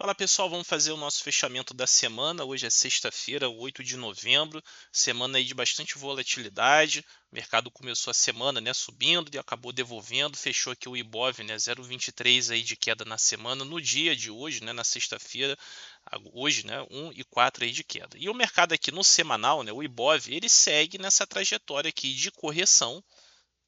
Fala pessoal, vamos fazer o nosso fechamento da semana. Hoje é sexta-feira, 8 de novembro, semana aí de bastante volatilidade. O mercado começou a semana, né, subindo e acabou devolvendo, fechou aqui o Ibov, né, 0,23 aí de queda na semana, no dia de hoje, né, na sexta-feira, hoje, né, 1,4 aí de queda. E o mercado aqui no semanal, né, o Ibov, ele segue nessa trajetória aqui de correção,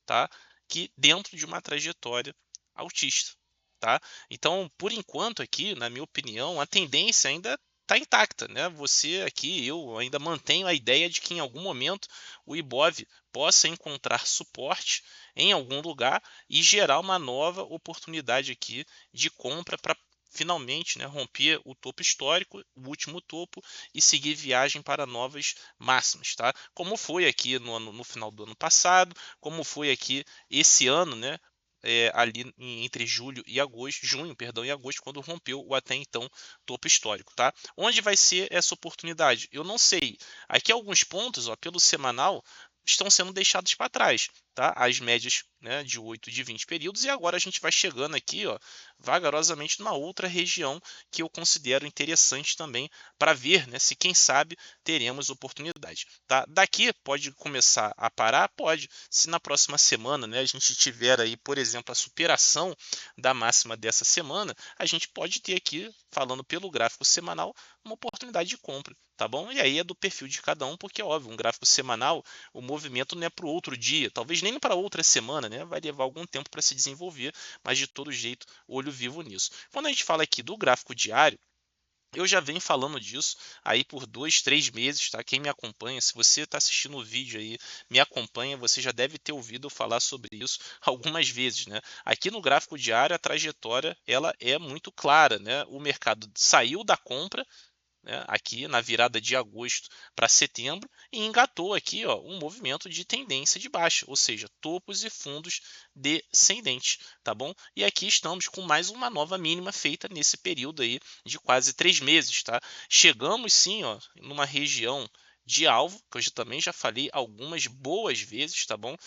tá? Que dentro de uma trajetória altista, tá? Então, por enquanto aqui, na minha opinião, a tendência ainda está intacta, né? Você aqui, eu ainda mantenho a ideia de que em algum momento o Ibov possa encontrar suporte em algum lugar e gerar uma nova oportunidade aqui de compra para finalmente, né, romper o topo histórico, o último topo, e seguir viagem para novas máximas, tá? Como foi aqui no final do ano passado, como foi aqui esse ano, né? Ali entre julho e agosto, junho, perdão, e agosto, quando rompeu o até então topo histórico, tá? Onde vai ser essa oportunidade? Eu não sei. Aqui alguns pontos, ó, pelo semanal, estão sendo deixados para trás, tá? As médias, né, de 8 de 20 períodos, e agora a gente vai chegando aqui, ó, vagarosamente numa outra região que eu considero interessante também para ver, né, se quem sabe teremos oportunidade, tá? Daqui pode começar a parar? Pode. Se na próxima semana, né, a gente tiver aí, por exemplo, a superação da máxima dessa semana, a gente pode ter aqui, falando pelo gráfico semanal, uma oportunidade de compra, tá bom? E aí é do perfil de cada um, porque é óbvio, um gráfico semanal, o movimento não é para o outro dia, talvez nem para outra semana, né? Vai levar algum tempo para se desenvolver, mas de todo jeito, olho vivo nisso. Quando a gente fala aqui do gráfico diário, eu já venho falando disso aí por 2, 3 meses, tá? Quem me acompanha, se você está assistindo o vídeo aí, me acompanha, você já deve ter ouvido eu falar sobre isso algumas vezes, né? Aqui no gráfico diário, a trajetória ela é muito clara, né? O mercado saiu da compra, né, aqui na virada de agosto para setembro, e engatou aqui, ó, um movimento de tendência de baixa, ou seja, topos e fundos descendentes, tá bom? E aqui estamos com mais uma nova mínima feita nesse período aí de quase 3 meses, tá? Chegamos sim, ó, numa região de alvo, que eu também já falei algumas boas vezes, tá bom?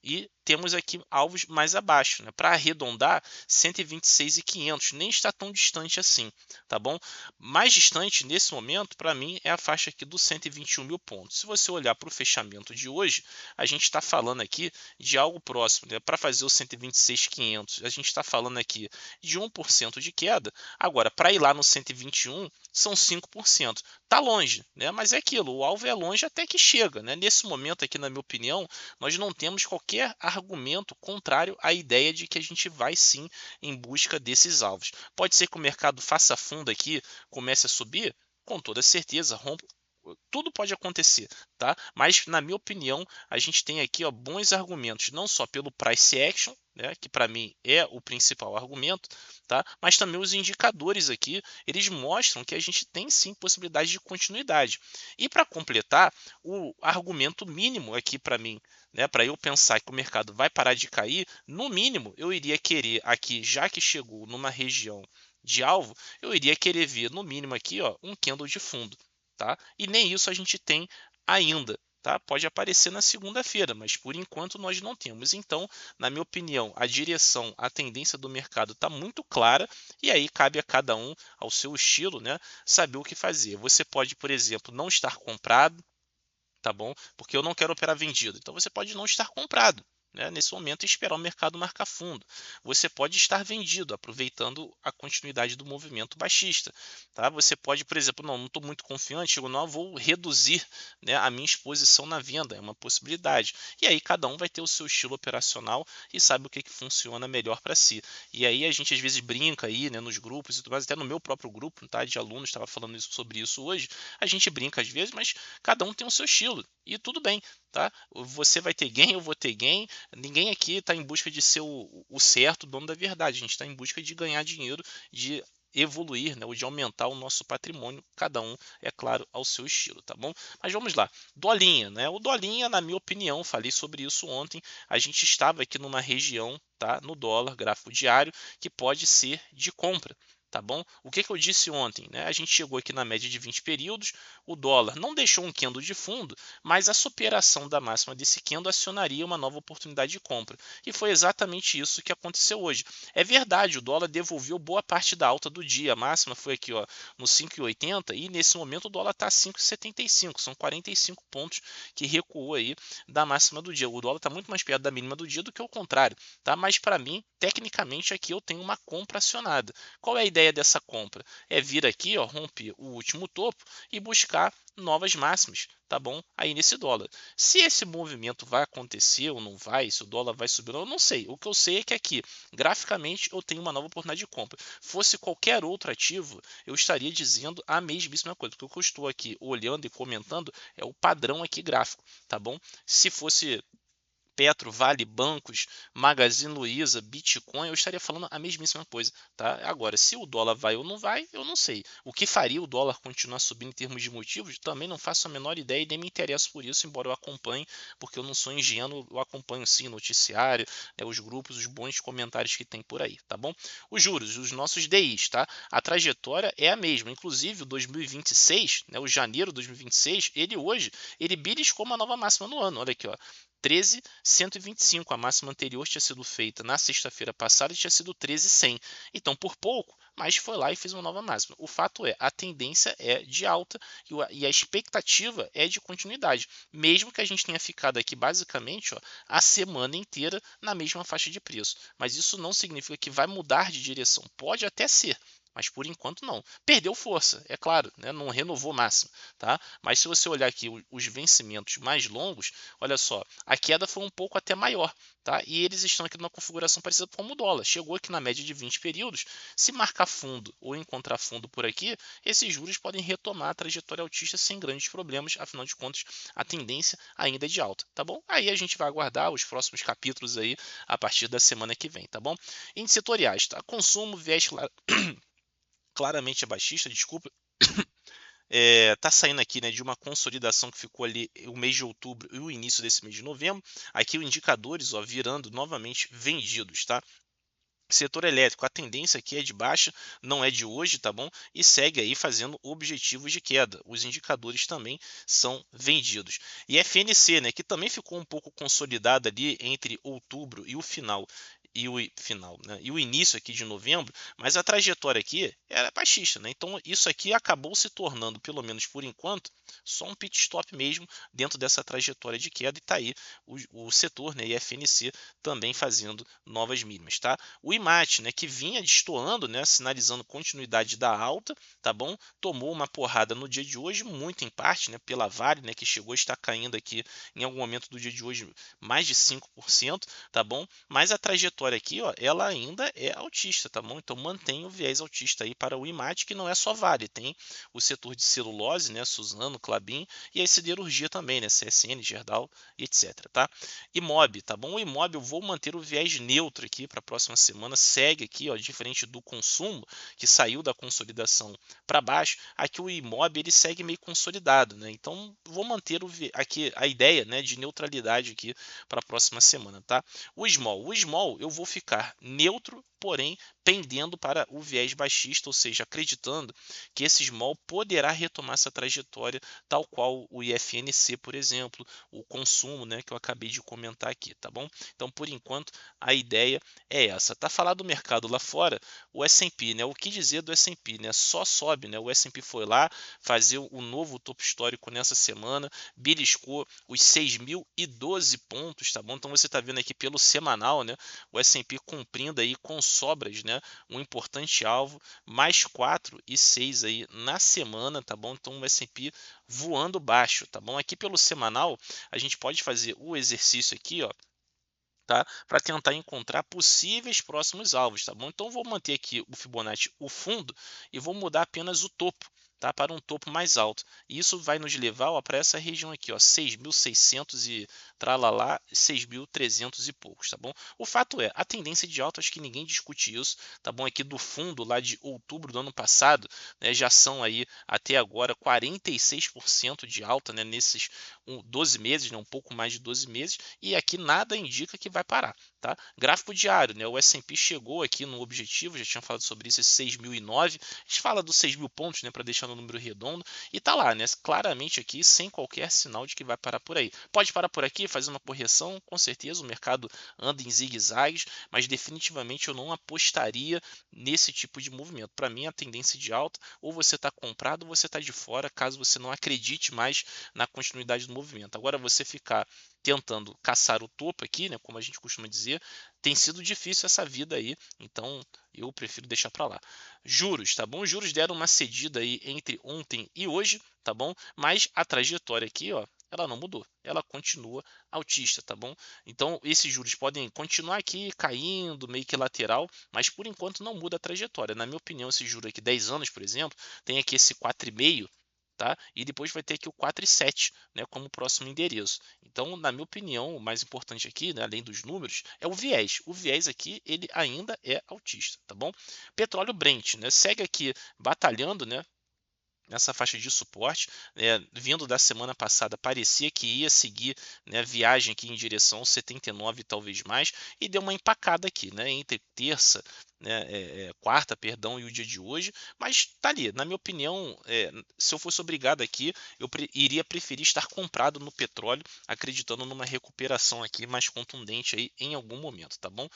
E temos aqui alvos mais abaixo, né? Para arredondar, 126.500, nem está tão distante assim, tá bom? Mais distante nesse momento, para mim, é a faixa aqui dos 121 mil pontos. Se você olhar para o fechamento de hoje, a gente está falando aqui de algo próximo, né? Para fazer o 126.500, a gente está falando aqui de 1% de queda. Agora, para ir lá no 121, são 5%. Tá longe, né? Mas é aquilo, o alvo é longe até que chega, né? Nesse momento aqui, na minha opinião, nós não temos qualquer argumento contrário à ideia de que a gente vai sim em busca desses alvos. Pode ser que o mercado faça fundo aqui, comece a subir? Com toda certeza, rompa. Tudo pode acontecer, tá? Mas na minha opinião, a gente tem aqui, ó, bons argumentos, não só pelo price action, né, que para mim é o principal argumento, tá? Mas também os indicadores aqui, eles mostram que a gente tem sim possibilidade de continuidade. E para completar, o argumento mínimo aqui para mim, né, para eu pensar que o mercado vai parar de cair, no mínimo eu iria querer aqui, já que chegou numa região de alvo, eu iria querer ver no mínimo aqui, ó, um candle de fundo, tá? E nem isso a gente tem ainda, tá? Pode aparecer na segunda-feira, mas por enquanto nós não temos. Então, na minha opinião, a direção, a tendência do mercado está muito clara, e aí cabe a cada um, ao seu estilo, né, saber o que fazer. Você pode, por exemplo, não estar comprado, tá bom? Porque eu não quero operar vendido. Então você pode não estar comprado, né, nesse momento, e esperar o mercado marcar fundo. Você pode estar vendido, aproveitando a continuidade do movimento baixista, tá? Você pode, por exemplo, não estou muito confiante, eu não vou reduzir, né, a minha exposição na venda, é uma possibilidade. E aí cada um vai ter o seu estilo operacional e sabe o que, que funciona melhor para si. E aí a gente às vezes brinca aí, né, nos grupos e tudo mais, até no meu próprio grupo, tá, de alunos, estava falando sobre isso hoje, a gente brinca às vezes, mas cada um tem o seu estilo. E tudo bem, tá? Você vai ter gain, eu vou ter gain. Ninguém aqui está em busca de ser o certo, o dono da verdade. A gente está em busca de ganhar dinheiro, de evoluir, né, ou de aumentar o nosso patrimônio, cada um, é claro, ao seu estilo, tá bom? Mas vamos lá, Dolinha, né? O Dolinha, na minha opinião, falei sobre isso ontem, a gente estava aqui numa região, tá, no dólar, gráfico diário, que pode ser de compra, tá bom? O que eu disse ontem, né? A gente chegou aqui na média de 20 períodos, o dólar não deixou um candle de fundo, mas a superação da máxima desse candle acionaria uma nova oportunidade de compra. E foi exatamente isso que aconteceu hoje. É verdade, o dólar devolveu boa parte da alta do dia. A máxima foi aqui, ó, no 5,80 e nesse momento o dólar está a 5,75. São 45 pontos que recuou aí da máxima do dia. O dólar está muito mais perto da mínima do dia do que o contrário, tá? Mas para mim, tecnicamente aqui eu tenho uma compra acionada. Qual é a ideia dessa compra? É vir aqui, ó, romper o último topo e buscar novas máximas, tá bom? Aí nesse dólar. Se esse movimento vai acontecer ou não vai, se o dólar vai subir, eu não sei. O que eu sei é que aqui, graficamente, eu tenho uma nova oportunidade de compra. Fosse qualquer outro ativo, eu estaria dizendo a mesmíssima coisa. Porque o que eu estou aqui olhando e comentando é o padrão aqui gráfico, tá bom? Se fosse Petro, Vale, bancos, Magazine Luiza, Bitcoin, eu estaria falando a mesmíssima coisa, tá? Agora, se o dólar vai ou não vai, eu não sei. O que faria o dólar continuar subindo em termos de motivos, também não faço a menor ideia e nem me interesso por isso, embora eu acompanhe, porque eu não sou ingênuo, eu acompanho sim o noticiário, né, os grupos, os bons comentários que tem por aí, tá bom? Os juros, os nossos DIs, tá? A trajetória é a mesma, inclusive o 2026, né, o janeiro de 2026, ele beliscou uma nova máxima no ano, olha aqui, ó. 13,125. A máxima anterior tinha sido feita na sexta-feira passada e tinha sido 13,100. Então, por pouco, mas foi lá e fez uma nova máxima. O fato é, a tendência é de alta e a expectativa é de continuidade, mesmo que a gente tenha ficado aqui basicamente, ó, a semana inteira na mesma faixa de preço. Mas isso não significa que vai mudar de direção. Pode até ser, mas por enquanto não. Perdeu força, é claro, né? Não renovou máximo, tá? Mas se você olhar aqui os vencimentos mais longos, olha só, a queda foi um pouco até maior, tá? E eles estão aqui numa configuração parecida com o dólar. Chegou aqui na média de 20 períodos. Se marcar fundo ou encontrar fundo por aqui, esses juros podem retomar a trajetória altista sem grandes problemas. Afinal de contas, a tendência ainda é de alta, tá bom? Aí a gente vai aguardar os próximos capítulos aí a partir da semana que vem, tá bom? Índices setoriais, tá? Consumo, viés claramente é baixista, desculpa. Tá saindo aqui, né, de uma consolidação que ficou ali o mês de outubro e o início desse mês de novembro. Aqui os indicadores, ó, virando novamente vendidos, tá? Setor elétrico, a tendência aqui é de baixa, não é de hoje, tá bom? E segue aí fazendo objetivos de queda. Os indicadores também são vendidos. E FNC, né, que também ficou um pouco consolidada ali entre outubro e o final né, e o início aqui de novembro, mas a trajetória aqui era baixista, né? Então isso aqui acabou se tornando, pelo menos por enquanto, só um pit stop mesmo dentro dessa trajetória de queda e tá aí o setor, né, e FNC também fazendo novas mínimas, tá? O IMAT, né, que vinha destoando, né, sinalizando continuidade da alta, tá bom? Tomou uma porrada no dia de hoje, muito em parte, né, pela Vale, né, que chegou a estar caindo aqui em algum momento do dia de hoje mais de 5%, tá bom? Mas a trajetória aqui, ó, ela ainda é altista, tá bom? Então mantém o viés altista aí para o IMAT, que não é só Vale, tem o setor de celulose, né, Suzano, Klabin e a siderurgia também, né, CSN, Gerdau e etc, tá? IMOB, tá bom? O IMOB eu vou manter o viés neutro aqui para a próxima semana, segue aqui, ó, diferente do consumo, que saiu da consolidação para baixo, aqui o IMOB ele segue meio consolidado, né? Então vou manter aqui a ideia, né, de neutralidade aqui para a próxima semana, tá? O small eu vou ficar neutro, porém pendendo para o viés baixista, ou seja, acreditando que esse small poderá retomar essa trajetória, tal qual o IFNC, por exemplo, o consumo, né, que eu acabei de comentar aqui, tá bom? Então, por enquanto, a ideia é essa. Tá falando do mercado lá fora, o S&P, né? O que dizer do S&P, né? Só sobe, né? O S&P foi lá fazer o novo topo histórico nessa semana, beliscou os 6.012 pontos, tá bom? Então você está vendo aqui pelo semanal, né? O S&P cumprindo aí com sobras, né? Um importante alvo, mais 4 e 6 aí na semana, tá bom? Então o S&P voando baixo, tá bom? Aqui pelo semanal, a gente pode fazer o exercício aqui, ó, tá? Para tentar encontrar possíveis próximos alvos, tá bom? Então vou manter aqui o Fibonacci, o fundo, e vou mudar apenas o topo, tá? Para um topo mais alto. E isso vai nos levar para essa região aqui, ó, 6.600 e tralalá, 6.300 e poucos, tá bom? O fato é, a tendência de alta, acho que ninguém discute isso, tá bom? Aqui do fundo lá de outubro do ano passado, né, já são aí até agora 46% de alta, né, nesses 12 meses, né, um pouco mais de 12 meses, e aqui nada indica que vai parar. Tá? Gráfico diário, né, o S&P chegou aqui no objetivo, já tinha falado sobre isso, esse 6.009, a gente fala dos 6.000 pontos, né, para deixar no número redondo, e tá lá, né, claramente aqui, sem qualquer sinal de que vai parar por aí. Pode parar por aqui, fazer uma correção, com certeza, o mercado anda em zigue-zagues, mas definitivamente eu não apostaria nesse tipo de movimento. Para mim, a tendência de alta, ou você está comprado ou você está de fora, caso você não acredite mais na continuidade do movimento. Agora, você ficar tentando caçar o topo aqui, né, como a gente costuma dizer, tem sido difícil essa vida aí, então eu prefiro deixar para lá. Juros, tá bom? Os juros deram uma cedida aí entre ontem e hoje, tá bom? Mas a trajetória aqui, ó, ela não mudou, ela continua altista, tá bom? Então esses juros podem continuar aqui caindo, meio que lateral, mas por enquanto não muda a trajetória. Na minha opinião, esse juro aqui, 10 anos, por exemplo, tem aqui esse 4,5, tá? E depois vai ter aqui o 4,7, né, como próximo endereço. Então, na minha opinião, o mais importante aqui, né, além dos números, é o viés. O viés aqui, ele ainda é altista, tá bom? Petróleo Brent, né, segue aqui batalhando, né, nessa faixa de suporte, vindo da semana passada, parecia que ia seguir, né, viagem aqui em direção aos 79 e talvez mais, e deu uma empacada aqui, né, entre terça, né, quarta, perdão, e o dia de hoje, mas tá ali, na minha opinião, se eu fosse obrigado aqui, eu iria preferir estar comprado no petróleo, acreditando numa recuperação aqui mais contundente aí em algum momento, tá bom?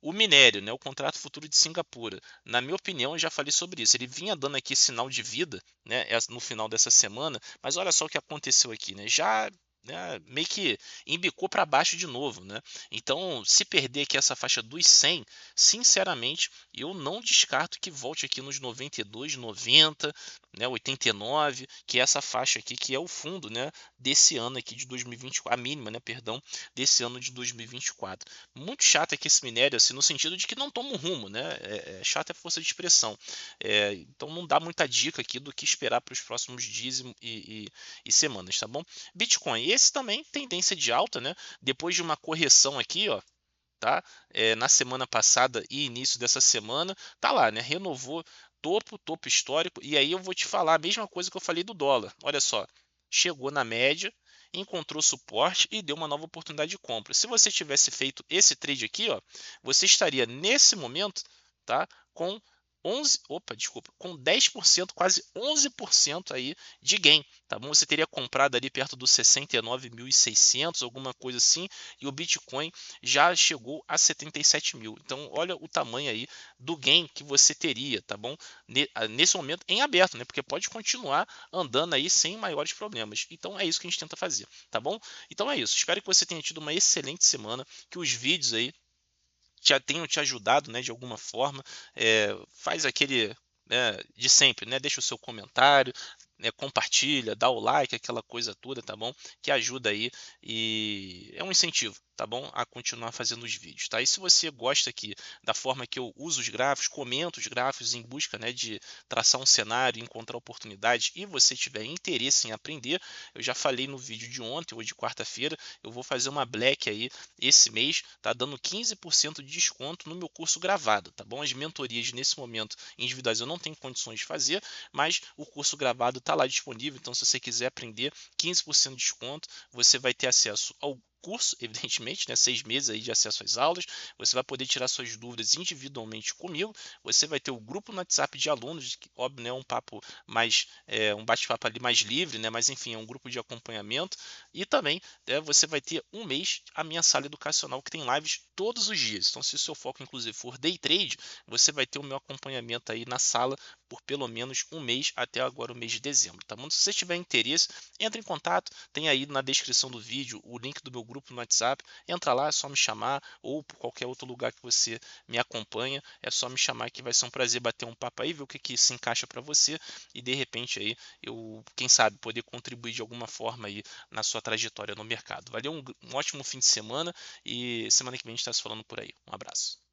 O minério, né, o contrato futuro de Singapura, na minha opinião, eu já falei sobre isso. Ele vinha dando aqui sinal de vida, né, no final dessa semana, mas olha só o que aconteceu aqui, né? Já, né, meio que embicou para baixo de novo, né? Então, se perder aqui essa faixa dos 100, sinceramente, eu não descarto que volte aqui nos 92, 90, né, 89, que é essa faixa aqui que é o fundo, né, desse ano aqui de 2024, a mínima, né, perdão, desse ano de 2024. Muito chato aqui esse minério, assim, no sentido de que não toma um rumo, né? Chato é força de expressão. Então não dá muita dica aqui do que esperar para os próximos dias e semanas, tá bom? Bitcoin, esse também tendência de alta, né? Depois de uma correção aqui, ó, tá? Na semana passada e início dessa semana, tá lá, né? Renovou topo histórico. E aí eu vou te falar a mesma coisa que eu falei do dólar. Olha só, chegou na média, encontrou suporte e deu uma nova oportunidade de compra. Se você tivesse feito esse trade aqui, ó, você estaria nesse momento, tá? Com 11, opa, desculpa, com 10%, quase 11% aí de gain, tá bom? Você teria comprado ali perto dos 69.600, alguma coisa assim, e o Bitcoin já chegou a 77 mil. Então, olha o tamanho aí do gain que você teria, tá bom? Nesse momento em aberto, né? Porque pode continuar andando aí sem maiores problemas. Então, é isso que a gente tenta fazer, tá bom? Então é isso. Espero que você tenha tido uma excelente semana, que os vídeos aí já tenham te ajudado, né, de alguma forma. Faz aquele, né, de sempre, né, deixa o seu comentário, né, compartilha, dá o like, aquela coisa toda, tá bom? Que ajuda aí e é um incentivo, tá bom? A continuar fazendo os vídeos, tá? E se você gosta aqui da forma que eu uso os gráficos, comento os gráficos em busca, né, de traçar um cenário, encontrar oportunidades e você tiver interesse em aprender, eu já falei no vídeo de ontem ou de quarta-feira, eu vou fazer uma black aí esse mês, tá dando 15% de desconto no meu curso gravado, tá bom? As mentorias nesse momento individuais eu não tenho condições de fazer, mas o curso gravado está lá disponível, então se você quiser aprender, 15% de desconto, você vai ter acesso ao curso, evidentemente, né, 6 meses aí de acesso às aulas, você vai poder tirar suas dúvidas individualmente comigo, você vai ter o grupo no WhatsApp de alunos, que óbvio, né, um papo mais, um bate-papo ali mais livre, né, mas enfim, é um grupo de acompanhamento, e também, né, você vai ter um mês a minha sala educacional que tem lives todos os dias, então se o seu foco inclusive for day trade, você vai ter o meu acompanhamento aí na sala por pelo menos um mês até agora o mês de dezembro, tá bom? Se você tiver interesse, entre em contato, tem aí na descrição do vídeo o link do meu grupo no WhatsApp, entra lá, é só me chamar ou por qualquer outro lugar que você me acompanha, é só me chamar que vai ser um prazer bater um papo aí, ver o que se encaixa para você e de repente aí eu, quem sabe, poder contribuir de alguma forma aí na sua trajetória no mercado. Valeu, um ótimo fim de semana e semana que vem a gente está se falando por aí. Um abraço.